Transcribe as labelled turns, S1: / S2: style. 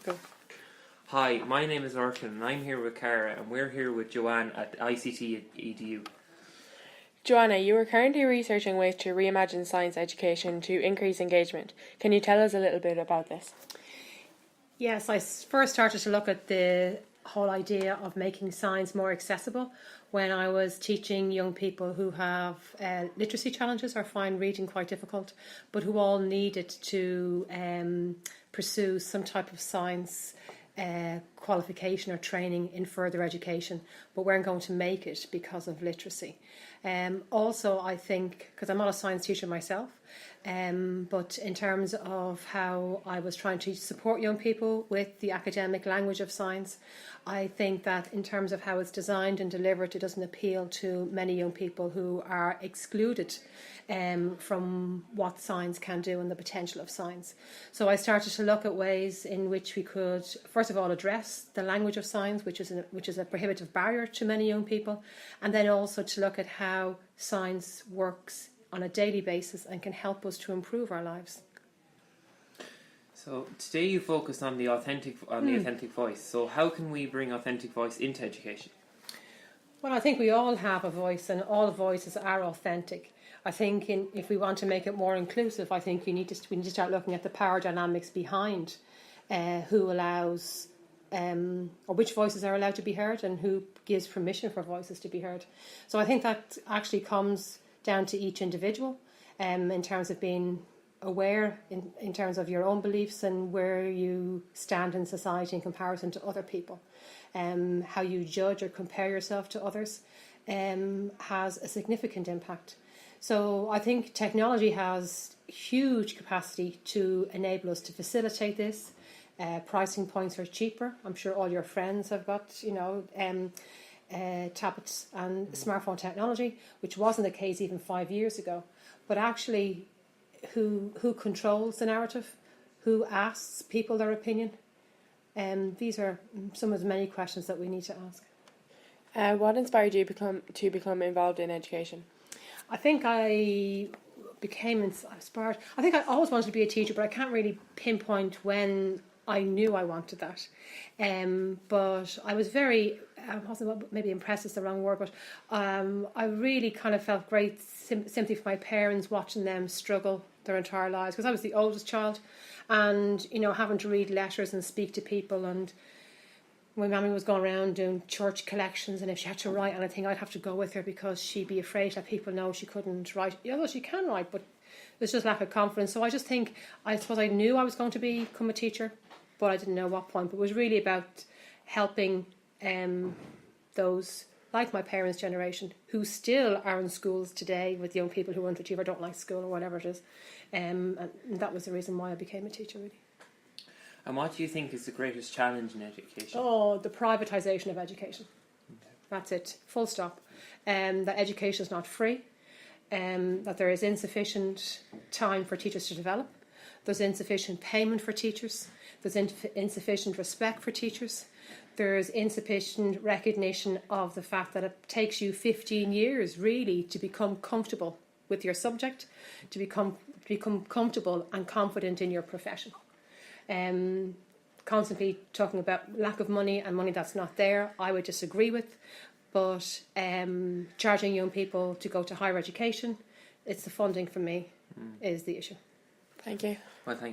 S1: Go.
S2: Hi, my name is Lorcan and I'm here with Cara and we're here with Joanna at ICT at EDU.
S1: Joanna, you are currently researching ways to reimagine science education to increase engagement. Can you tell us a little bit about this?
S3: Yes, I first started to look at the whole idea of making science more accessible when I was teaching young people who have literacy challenges or find reading quite difficult, but who all needed to pursue some type of science qualification or training in further education, but weren't going to make it because of literacy. Also, I think, because I'm not a science teacher myself, but in terms of how I was trying to support young people with the academic language of science, I think that in terms of how it's designed and delivered, it doesn't appeal to many young people who are excluded from what science can do and the potential of science. So I started to look at ways in which we could, first of all, address the language of science, which is a prohibitive barrier to many young people, and then also to look at how science works on a daily basis and can help us to improve our lives.
S2: So today you focused on the authentic voice. So how can we bring authentic voice into education?
S3: Well, I think we all have a voice, and all voices are authentic. I think if we want to make it more inclusive, I think we need to start looking at the power dynamics behind who allows or which voices are allowed to be heard and who gives permission for voices to be heard. So I think that actually comes down to each individual in terms of being aware in terms of your own beliefs and where you stand in society in comparison to other people. How you judge or compare yourself to others has a significant impact. So I think technology has huge capacity to enable us to facilitate this. Pricing points are cheaper. I'm sure all your friends have got, tablets and smartphone technology, which wasn't the case even 5 years ago. But actually, who controls the narrative? Who asks people their opinion? These are some of the many questions that we need to ask.
S1: What inspired you to become involved in education?
S3: I think I became inspired. I think I always wanted to be a teacher, but I can't really pinpoint when I knew I wanted that. But I was very, maybe impressed is the wrong word, but I really kind of felt great sympathy for my parents, watching them struggle their entire lives, because I was the oldest child, and having to read letters and speak to people. And my mammy was going around doing church collections, and if she had to write anything, I'd have to go with her because she'd be afraid that people know she couldn't write. Although she can write, but there's just lack of confidence. So I suppose I knew I was going to become a teacher, but I didn't know what point. But it was really about helping those, like my parents' generation, who still are in schools today with young people who underachieve or don't like school or whatever it is. And that was the reason why I became a teacher, really.
S2: And what do you think is the greatest challenge in education?
S3: Oh, the privatisation of education. Okay. That's it, full stop. That education is not free, that there is insufficient time for teachers to develop, there's insufficient payment for teachers, there's insufficient respect for teachers, there's insufficient recognition of the fact that it takes you 15 years really to become comfortable with your subject, to become comfortable and confident in your profession. Constantly talking about lack of money and money that's not there, I would disagree with, but charging young people to go to higher education, it's the funding for me is the issue.
S1: Thank you.
S2: Well, thank you.